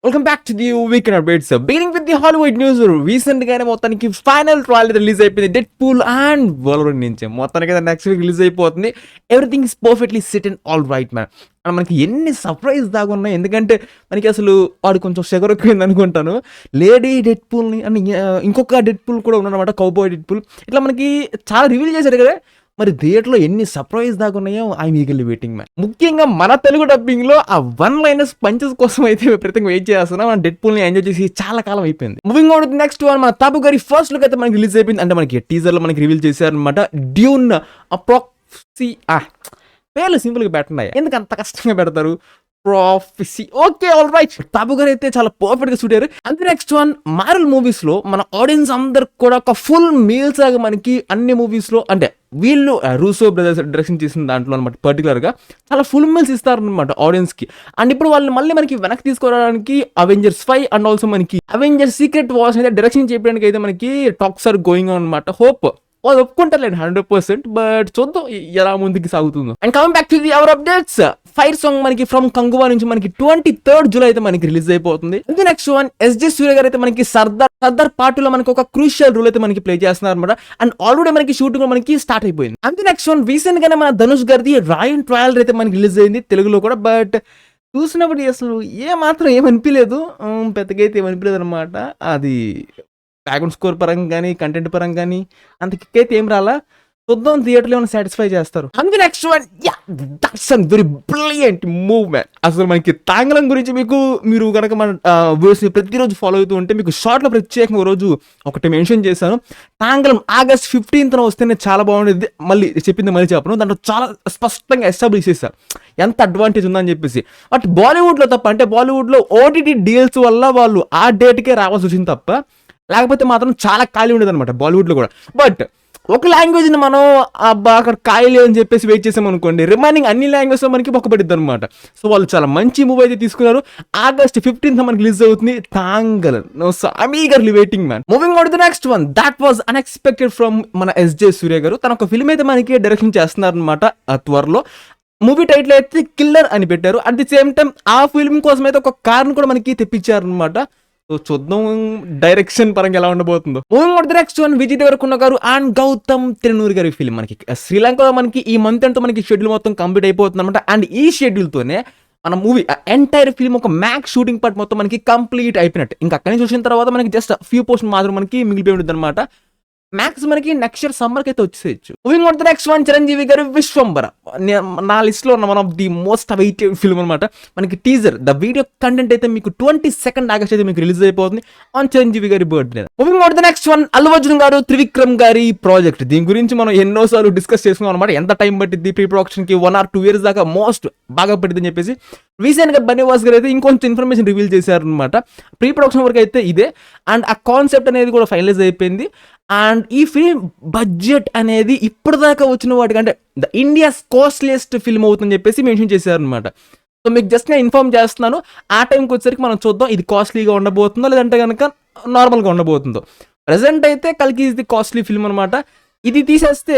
Welcome back to the weekend updates. Beginning with the Hollywood news. Recent గానే మొత్తానికి final trial release అయిపోయింది dead pool and Wolverine నుంచి. మొత్తానికి next week release అయిపోతుంది. Everything is perfectly SIT and all right man. And మనకి ఎన్ని surprise దాకా ఉన్నాయి, ఎందుకంటే మనకి అసలు వాడు కొంచెం షుగర్ ఎక్కువైంది అనుకుంటాను. లేడీ డెడ్ పూల్ని అండ్ ఇంకొక డెడ్ పూల్ కూడా ఉన్నారనమాట, కౌబాయ్ డెడ్ పూల్. ఇట్లా మనకి చాలా రివీల్ చేశారు కదా. మరి థియేటర్లో ఎన్ని సర్ప్రైజ్ దాకా ఉన్నాయో ఐఎమ్ ఈగల్లీ వెయిటింగ్ మ్యాన్. ముఖ్యంగా మన తెలుగు డబ్బింగ్ లో ఆ వన్ లైనర్స్ పంచెస్ కోసం అయితే ప్రత్యేకంగా వెయిట్ చేస్తున్నాం. మన డెడ్ పూల్ ని ఎంజాయ్ చేసి చాలా కాలం అయిపోయింది. మూవింగ్ ఆన్ నెక్స్ట్ వన్, మన తాపు గారి ఫస్ట్ లుక్ అయితే మనకి రిలీజ్ అయిపోయింది. అంటే మనకి టీజర్ లో మనకి రివీల్ చేశారు అనమాట. డ్యూన్ అప్రాక్సీ పేర్లు సింపుల్ గా పెట్టండి, ఎందుకు అంత కష్టంగా పెడతారు? ప్రాఫెసీ. Okay, all right. తాపు గారు అయితే చాలా పర్ఫెక్ట్ గా షూట్ అయ్యారు. అంతే నెక్స్ట్ వన్, మార్వెల్ మూవీస్ లో మన ఆడియన్స్ అందరు కూడా ఒక ఫుల్ మీల్స్ లాగా మనకి అన్ని మూవీస్ లో, అంటే వీళ్ళు రూసో బ్రదర్స్ డైరెక్షన్ చేసిన దాంట్లో అనమాట పర్టికులర్ గా చాలా ఫుల్ మీల్స్ ఇస్తారనమాట ఆడియన్స్ కి. అండ్ ఇప్పుడు వాళ్ళని మళ్ళీ మనకి వెనక్కి తీసుకురావడానికి అవెంజర్స్ 5 అండ్ ఆల్సో మనకి అవెంజర్స్ సీక్రెట్ వార్స్ అయితే డైరెక్షన్ చేయడానికి అయితే మనకి టాక్స్ ఆర్ గోయింగ్ ఆన్ అనమాట. హోప్ వాళ్ళు ఒప్పుకుంటారులేండి 100%, బట్ చూద్దాం ఎలా ముందుకు సాగుతుందో. And coming back to the our updates, fire song మనకి ఫ్రమ్ కంగువా నుంచి మనకి 23rd జూలై అయితే మనకి రిలీజ్ అయిపోతుంది. ఇది నెక్స్ట్ వన్, ఎస్జే సూర్య గారు అయితే మనకి సర్దార్ పార్టీలో మనకి ఒక క్రూషియల్ రోల్ అయితే మనకి ప్లే చేస్తున్నారు అనమాట. అండ్ ఆల్రెడీ మనకి షూటింగ్ మనకి స్టార్ట్ అయిపోయింది. అంతే నెక్స్ట్ వన్, రీసెంట్ గానే మన ధనుష్ గారిది రాయన్ ట్రయల్ అయితే మనకి రిలీజ్ అయింది తెలుగులో కూడా. బట్ చూసినప్పుడు అసలు ఏమనిపించలేదు, పెద్దగా అయితే ఏమనిపించలేదు అనమాట. అది బ్యాక్గ్రౌండ్ స్కోర్ పరంగా కానీ కంటెంట్ పరంగా కానీ అంత కిక్ అయితే ఏం రాలా. చూద్దాం థియేటర్లో ఏమైనా సాటిస్ఫై చేస్తారు. అంతే next one, that's an very brilliant movement. అసలు మనకి తాంగలం గురించి మీరు కనుక మన వ్యూస్ ప్రతిరోజు ఫాలో అవుతూ ఉంటే మీకు షార్ట్లో ప్రత్యేకంగా రోజు ఒకటి మెన్షన్ చేశాను. తాంగలం August 15th వస్తేనే చాలా బాగుండేది. మళ్ళీ చెప్పింది మళ్ళీ చెప్పను, దాంట్లో చాలా స్పష్టంగా ఎస్టాబ్లిష్ చేశారు ఎంత అడ్వాంటేజ్ ఉందని చెప్పేసి. బట్ బాలీవుడ్లో తప్ప, అంటే బాలీవుడ్లో ఓటీటీ డీల్స్ వల్ల వాళ్ళు ఆ డేట్కే రావాల్సి వచ్చింది తప్ప, లేకపోతే మాత్రం చాలా ఖాళీ ఉండేది అనమాట బాలీవుడ్లో కూడా. బట్ ఒక లాంగ్వేజ్ని మనం అక్కడ ఖాళీ అని చెప్పేసి వెయిట్ చేసాం అనుకోండి, రిమైనింగ్ అన్ని లాంగ్వేజ్లో మనకి మొక్కబడిద్ది అనమాట. సో వాళ్ళు చాలా మంచి మూవీ అయితే తీసుకున్నారు. August 15th మనకి రిలీజ్ అవుతుంది Thangalaan. So I'm eagerly waiting man. Moving on to the next one, that was unexpected from మన ఎస్జే సూర్య గారు. తన ఒక ఫిల్మ్ అయితే మనకి డైరెక్షన్ చేస్తున్నారు అనమాట త్వరలో. మూవీ టైటిల్ అయితే కిల్లర్ అని పెట్టారు. అట్ ది సేమ్ టైం ఆ ఫిల్మ్ కోసం అయితే ఒక కార్ని కూడా మనకి తెప్పించారు అనమాట. సో చూద్దాం డైరెక్షన్ పరంగా ఎలా ఉండబోతుందో. Moving on to the next one, Vijay Deverakonda గారు అండ్ గౌతమ్ తిరునూరి గారి ఫిల్మ్ మనకి శ్రీలంకలో మనకి ఈ మంత్ అంతా మనకి షెడ్యూల్ మొత్తం కంప్లీట్ అయిపోతుంది అనమాట. అండ్ ఈ షెడ్యూల్తోనే మన మూవీ ఎంటైర్ ఫిల్మ్ ఒక మ్యాక్స్ షూటింగ్ పార్ట్ మొత్తం మనకి కంప్లీట్ అయిపోయినట్టు. ఇంకా అక్కడి నుంచి చూసిన తర్వాత మనకి జస్ట్ ఫ్యూ పోర్షన్ మాత్రం మనకి మిగిలిపోయి ఉంటుంది అనమాట. మ్యాక్స్ మనకి నెక్స్ట్ ఇయర్ సమ్మర్కి అయితే వచ్చేయచ్చు. Moving on to the next one, Chiranjeevi garu Vishwambhara. నా లిస్ట్ లో ఉన్న one of the most awaited film అనమాట. మనకి టీజర్ ద వీడియో కంటెంట్ అయితే మీకు 22nd August అయితే మీకు రిలీజ్ అయిపోతుంది ఆన్ చిరంజీవి గారి birthday. Moving on to the next one, Allu Arjun గారు త్రివిక్రమ్ గారి ప్రాజెక్ట్. దీని గురించి మనం ఎన్నోసార్లు డిస్కస్ చేసుకున్నాం అనమాట. ఎంత టైం పట్టింది ప్రీ ప్రొడక్షన్ కి, 1 or 2 years దాకా మోస్ట్ బాగా పట్టింది అని చెప్పేసి. రీసెంట్ గా బన్నీవాస్ గారు అయితే ఇంకొంచెం ఇన్ఫర్మేషన్ రివీల్ చేశారు అనమాట. ప్రీ ప్రొడక్షన్ వరకు అయితే ఇదే, అండ్ ఆ కాన్సెప్ట్ అనేది కూడా ఫైనలైజ్ అయిపోయింది. అండ్ ఈ ఫిల్మ్ బడ్జెట్ అనేది ఇప్పటిదాకా వచ్చిన వాటికంటే ద ఇండియాస్ కాస్ట్లీయెస్ట్ ఫిల్మ్ అవుతుందని చెప్పేసి మెన్షన్ చేశారు అనమాట. సో మీకు జస్ట్ నేను ఇన్ఫార్మ్ చేస్తున్నాను. ఆ టైంకి వచ్చేసరికి మనం చూద్దాం ఇది కాస్ట్లీగా ఉండబోతుందో లేదంటే కనుక నార్మల్గా ఉండబోతుందో. ప్రెసెంట్ అయితే కల్కి ఈజ్ ది కాస్ట్లీ ఫిల్మ్ అనమాట. ఇది తీసేస్తే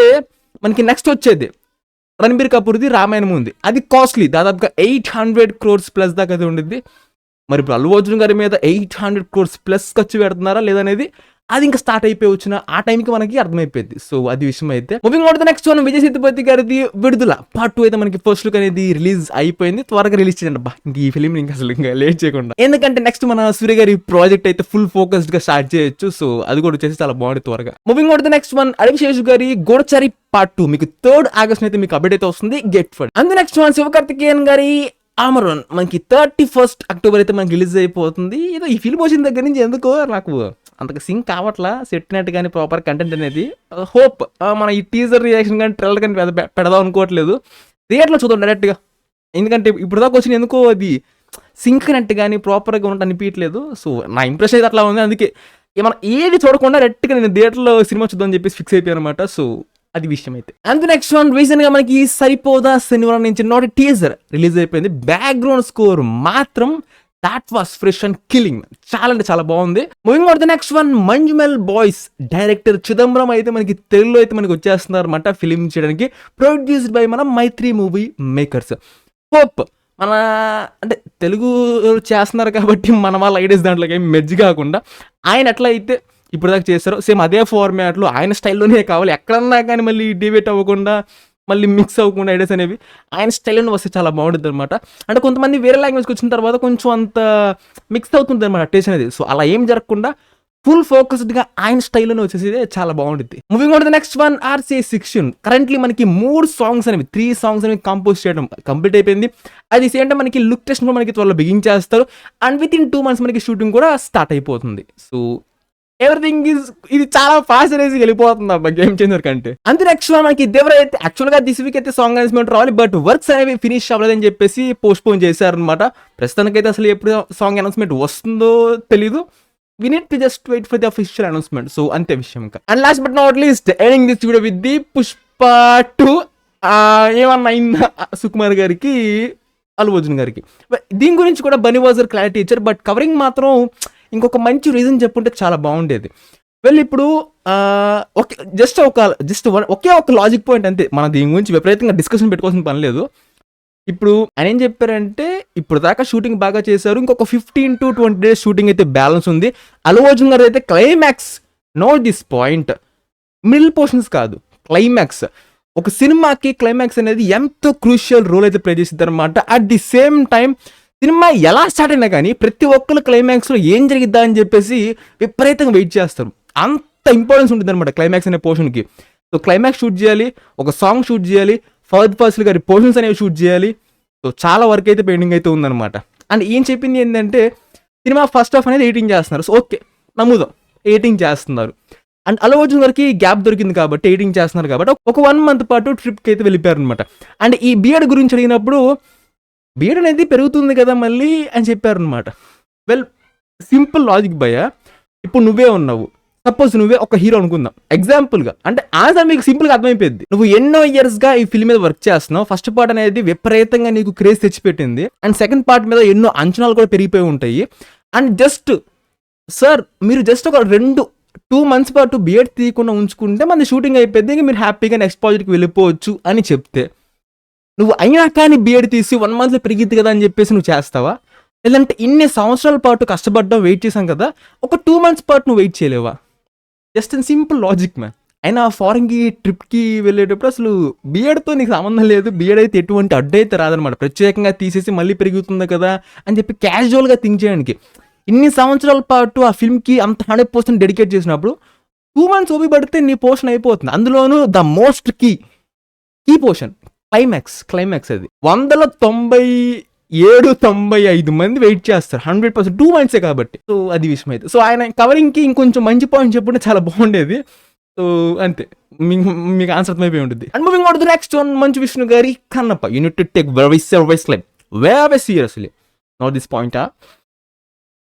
మనకి నెక్స్ట్ వచ్చేది రణబీర్ కపూర్ది రామాయణం ఉంది. అది కాస్ట్లీ, దాదాపుగా 800 crores ప్లస్ దాకా అయితే ఉండిద్ది. మరి ఇప్పుడు అల్లు అర్జున్ గారి మీద 800 crores ప్లస్ ఖర్చు పెడుతున్నారా లేదనేది అది ఇంకా స్టార్ట్ అయిపోయి వచ్చిన ఆ టైంకి మనకి అర్థమైపోయింది. సో అది విషయం అయితే. Moving on to the next one, Vijay Sethupathi గారిది విడుదల పార్ట్ 2 అయితే మనకి ఫస్ట్ లుక్ అనేది రిలీజ్ అయిపోయింది. త్వరగా రిలీజ్ చేయండి అబ్బా, ఇంక ఈ ఫిలిం ఇంకా అసలు ఇంకా లేట్ చేయకుండా, ఎందుకంటే నెక్స్ట్ మన సూర్య గారి ప్రాజెక్ట్ అయితే ఫుల్ ఫోకస్డ్ గా స్టార్ట్ చేయొచ్చు. సో అది కూడా వచ్చేసి చాలా బాగుంది త్వరగా. Moving on to the next one, అడివిశేషు గారి గూఢచారి పార్ట్ 2 మీకు 3rd August అయితే మీకు అప్డేట్ అయితే వస్తుంది. Get fund. And next one, Sivakarthikeyan గారి ఆమరన్ మనకి 31st October అయితే మనకి రిలీజ్ అయిపోతుంది. ఏదో ఈ ఫిల్మ్ వచ్చిన దగ్గర నుంచి ఎందుకో నాకు అంతగా సింక్ కావట్లా సెట్టినట్టు కానీ ప్రాపర్ కంటెంట్ అనేది. హోప్ మన ఈ టీజర్ రియాక్షన్ కానీ ట్రైలర్ కానీ పెడదాం అనుకోవట్లేదు. థియేటర్లో చూద్దాం డైరెక్ట్గా, ఎందుకంటే ఇప్పుడు దాకా వచ్చిన ఎందుకో అది సింక్ నట్టు కానీ ప్రాపర్గా ఉన్నట్టు అనిపించట్లేదు. సో నా ఇంప్రెషన్ అయితే అట్లా ఉంది. అందుకే మనం ఏది చూడకుండా డైరెక్ట్గా నేను థియేటర్లో సినిమా చూద్దామని చెప్పేసి ఫిక్స్ అయిపోయాను అనమాట. సో అది విషయం అయితే. అండ్ నెక్స్ట్ వన్, రీసెంట్ గా మనకి సరిపోదా శనివారం నుంచి నాటి టీజర్ రిలీజ్ అయిపోయింది. బ్యాక్గ్రౌండ్ స్కోర్ మాత్రం that was fresh and killing, చాలా అంటే చాలా బాగుంది. Moving on to the next one, Manjummel boys director Chidambaram అయితే మనకి తెలుగులో అయితే మనకి వచ్చేస్తున్నారు అనమాట ఫిలిం చేయడానికి. ప్రొడ్యూస్డ్ బై మన మైత్రి మూవీ మేకర్స్. హోప్ మన అంటే తెలుగు చేస్తున్నారు కాబట్టి మన వాళ్ళ ఐడియాస్ దాంట్లోకి ఏమి మెర్జ్ కాకుండా ఆయన ఎట్లా అయితే ఇప్పుడు దాకా చేస్తారో సేమ్ అదే ఫార్మాట్లో ఆయన స్టైల్లోనే కావాలి. ఎక్కడన్నా కానీ మళ్ళీ డిబేట్ అవ్వకుండా మళ్ళీ మిక్స్ అవ్వకుండా ఐడియాస్ అనేవి ఆయన స్టైల్లోనే వస్తే చాలా బాగుంటుంది అనమాట. అంటే కొంతమంది వేరే లాంగ్వేజ్కి వచ్చిన తర్వాత కొంచెం అంత మిక్స్ అవుతుంది అనమాట టేస్ట్ అనేది. సో అలా ఏం జరగకుండా ఫుల్ ఫోకస్డ్గా ఆయన స్టైల్లోనే వచ్చేసి చాలా బాగుంటుంది. Moving on the next one, RCA 16. Currently మనకి 3 సాంగ్స్ అనేవి 3 సాంగ్స్ అనేవి కంపోజ్ చేయడం కంప్లీట్ అయిపోయింది. అది సేమ్ టైం మనకి లుక్ టెస్ట్ కూడా మనకి త్వరలో బిగించేస్తారు. అండ్ విత్ ఇన్ 2 months మనకి షూటింగ్ కూడా స్టార్ట్ అయిపోతుంది. సో ఎవ్రీథింగ్ ఈజ్ ఇది చాలా ఫాస్ట్ అనేసి వెళ్ళిపోతుంది అబ్బా గేమ్ చేంజర్ కంటే. అంతే నెక్స్ట్ మనకి దేవర అయితే యాక్చువల్గా దిస్ వీక్ అయితే సాంగ్ అనౌన్స్మెంట్ రావాలి, బట్ వర్క్స్ అనేవి ఫినిష్ అవ్వలేదని చెప్పేసి పోస్ట్ పోన్ చేశారనమాట. ప్రస్తుతానికైతే అసలు ఎప్పుడు సాంగ్ అనౌన్స్మెంట్ వస్తుందో తెలీదు. We need to just wait for the official announcement. So అంతే విషయం ఇంకా. And last but not least ending this video with the Pushpa 2 ఏమన్నా అయిందా సుకుమార్ గారికి, అల్లు అర్జున్ గారికి. దీని గురించి కూడా బన్నీ వాజర్ క్లారిటీ ఇచ్చారు, బట్ కవరింగ్ మాత్రం ఇంకొక మంచి రీజన్ చెప్పుంటే చాలా బాగుండేది. ఇప్పుడు ఒకే ఒక లాజిక్ పాయింట్ అంతే, మన దీని గురించి విపరీతంగా డిస్కషన్ పెట్టుకోవాల్సిన పని లేదు. ఇప్పుడు ఆయన ఏం చెప్పారంటే ఇప్పుడు దాకా షూటింగ్ బాగా చేశారు, ఇంకొక 15 to 20 days షూటింగ్ అయితే బ్యాలెన్స్ ఉంది. అల్లు అర్జున్ గారు అయితే climax, note this point, middle portions కాదు, క్లైమాక్స్. ఒక సినిమాకి క్లైమాక్స్ అనేది ఎంతో క్రూషియల్ రోల్ అయితే ప్లే చేసిద్ది అనమాట. At the same time cinema ఎలా స్టార్ట్ అయినా కానీ ప్రతి ఒక్కరు క్లైమాక్స్లో ఏం జరిగిద్దా అని చెప్పేసి విపరీతంగా వెయిట్ చేస్తారు. అంత ఇంపార్టెన్స్ ఉంటుంది అనమాట క్లైమాక్స్ అనే పోర్షన్కి. సో క్లైమాక్స్ షూట్ చేయాలి, ఒక సాంగ్ షూట్ చేయాలి, ఫహద్ ఫాసిల్ గారి పోర్షన్స్ అనేవి షూట్ చేయాలి. సో చాలా వర్క్ అయితే పెండింగ్ అయితే ఉందన్నమాట. అండ్ ఏం చెప్పింది ఏంటంటే సినిమా ఫస్ట్ హాఫ్ అనేది ఎడిటింగ్ చేస్తున్నారు. సో ఓకే నమ్ముదాం, ఎడిటింగ్ చేస్తున్నారు. అండ్ అల్లు అర్జున్ గారికి గ్యాప్ దొరికింది కాబట్టి ఎడిటింగ్ చేస్తున్నారు కాబట్టి ఒక 1 month పాటు ట్రిప్కి అయితే వెళ్ళిపోయారు అనమాట. అండ్ ఈ బియర్డ్ గురించి అడిగినప్పుడు బియర్డ్ అనేది పెరుగుతుంది కదా మళ్ళీ అని చెప్పారనమాట. సింపుల్ లాజిక్ భయ్య, ఇప్పుడు నువ్వే ఉన్నావు, సపోజ్ నువ్వే ఒక హీరో అనుకుందాం ఎగ్జాంపుల్గా, అంటే ఆన్సర్ మీకు సింపుల్గా అర్థమైపోయింది. నువ్వు ఎన్నో ఇయర్స్గా ఈ ఫిల్మ్ మీద వర్క్ చేస్తున్నావు, ఫస్ట్ పార్ట్ అనేది విపరీతంగా నీకు క్రేజ్ తెచ్చిపెట్టింది, అండ్ సెకండ్ పార్ట్ మీద ఎన్నో అంచనాలు కూడా పెరిగిపోయి ఉంటాయి. అండ్ జస్ట్ సార్ మీరు జస్ట్ ఒక 2 months పాటు బియర్డ్ తీయకుండా ఉంచుకుంటే మన షూటింగ్ అయిపోయింది, ఇంకా మీరు హ్యాపీగా నెక్స్ట్ ప్రాజెక్ట్కి వెళ్ళిపోవచ్చు అని చెప్తే, నువ్వు అయినా కానీ బియర్డ్ తీసి 1 month పెరిగిద్ది కదా అని చెప్పేసి నువ్వు చేస్తావా? లేదంటే ఇన్ని సంవత్సరాల పాటు కష్టపడ్డాం, వెయిట్ చేసాం కదా, ఒక 2 months పాటు నువ్వు వెయిట్ చేయలేవా? Just and simple logic man. అయినా ఫారెన్కి ట్రిప్కి వెళ్ళేటప్పుడు అసలు బియర్డ్తో నీకు సంబంధం లేదు, బియర్డ్ అయితే ఎటువంటి అడ్డు అయితే రాదనమాట. ప్రత్యేకంగా తీసేసి మళ్ళీ పెరుగుతుంది కదా అని చెప్పి క్యాజువల్గా థింక్ చేయడానికి ఇన్ని సంవత్సరాల పాటు ఆ ఫిల్మ్కి అంత 100% డెడికేట్ చేసినప్పుడు 2 months ఓపి పడితే నీ పోర్షన్ అయిపోతుంది. అందులోనూ the most key portion climax అది 197-95 మంది వెయిట్ చేస్తారు 100%, 2 months కాబట్టి. సో అది విషయం అయితే. సో ఆయన కవరింగ్కి ఇంకొంచెం మంచి పాయింట్ చెప్పుంటే చాలా బాగుండేది. సో అంతే, మీకు ఆన్సర్ అర్థమైపోయి ఉంటుంది. And moving on to the next one, Manchu Vishnu గారి Kannappa. You need to take very seriously not this point.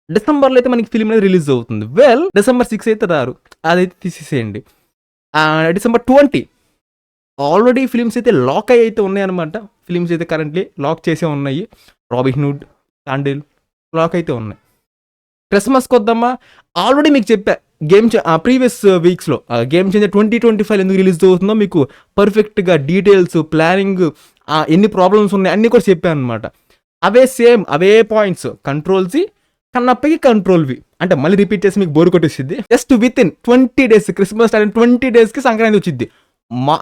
డిసెంబర్లో అయితే మనకి ఫిల్మ్ అనేది రిలీజ్ అవుతుంది. December 6 అయితే రారు, అదైతే తీసేసేయండి. December 20 ఆల్రెడీ ఫిలిమ్స్ అయితే లాక్ అయితే ఉన్నాయన్నమాట. ఫిలిమ్స్ అయితే కరెంట్లీ లాక్ చేసే ఉన్నాయి. రాబిన్హుడ్, శాండిల్ లాక్ అయితే ఉన్నాయి. క్రిస్మస్కి వద్దామా, ఆల్రెడీ మీకు చెప్పా ప్రీవియస్ వీక్స్లో గేమ్ చేంజర్ 2025 ఎందుకు రిలీజ్ అవుతుందో మీకు పర్ఫెక్ట్గా డీటెయిల్స్, ప్లానింగ్, ఎన్ని ప్రాబ్లమ్స్ ఉన్నాయి అన్నీ కూడా చెప్పాను అనమాట. అవే పాయింట్స్, కంట్రోల్-సి కన్నప్పకి కంట్రోల్-వి, అంటే మళ్ళీ రిపీట్ చేసి మీకు బోర్ కొట్టేసిద్ది. Just with in 20 days Christmas start 20 daysకి సంక్రాంతి వచ్చింది.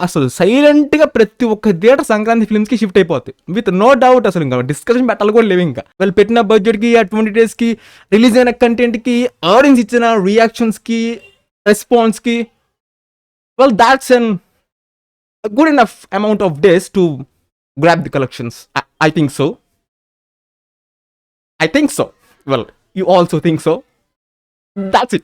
అసలు సైలెంట్గా ప్రతి ఒక్క థియేటర్ సంక్రాంతి ఫిల్మ్స్కి షిఫ్ట్ అయిపోతాయి విత్ నో డౌట్. అసలు ఇంకా డిస్కషన్ పెట్టాలి కూడా లేవు. ఇంకా వాళ్ళు పెట్టిన బడ్జెట్కి ఆ 20 daysకి రిలీజ్ అయిన కంటెంట్కి ఆడియన్స్ ఇచ్చిన రియాక్షన్స్కి, రెస్పాన్స్కి, that's an good enough amount of days to grab the collections. I think so. You also think so. That's it.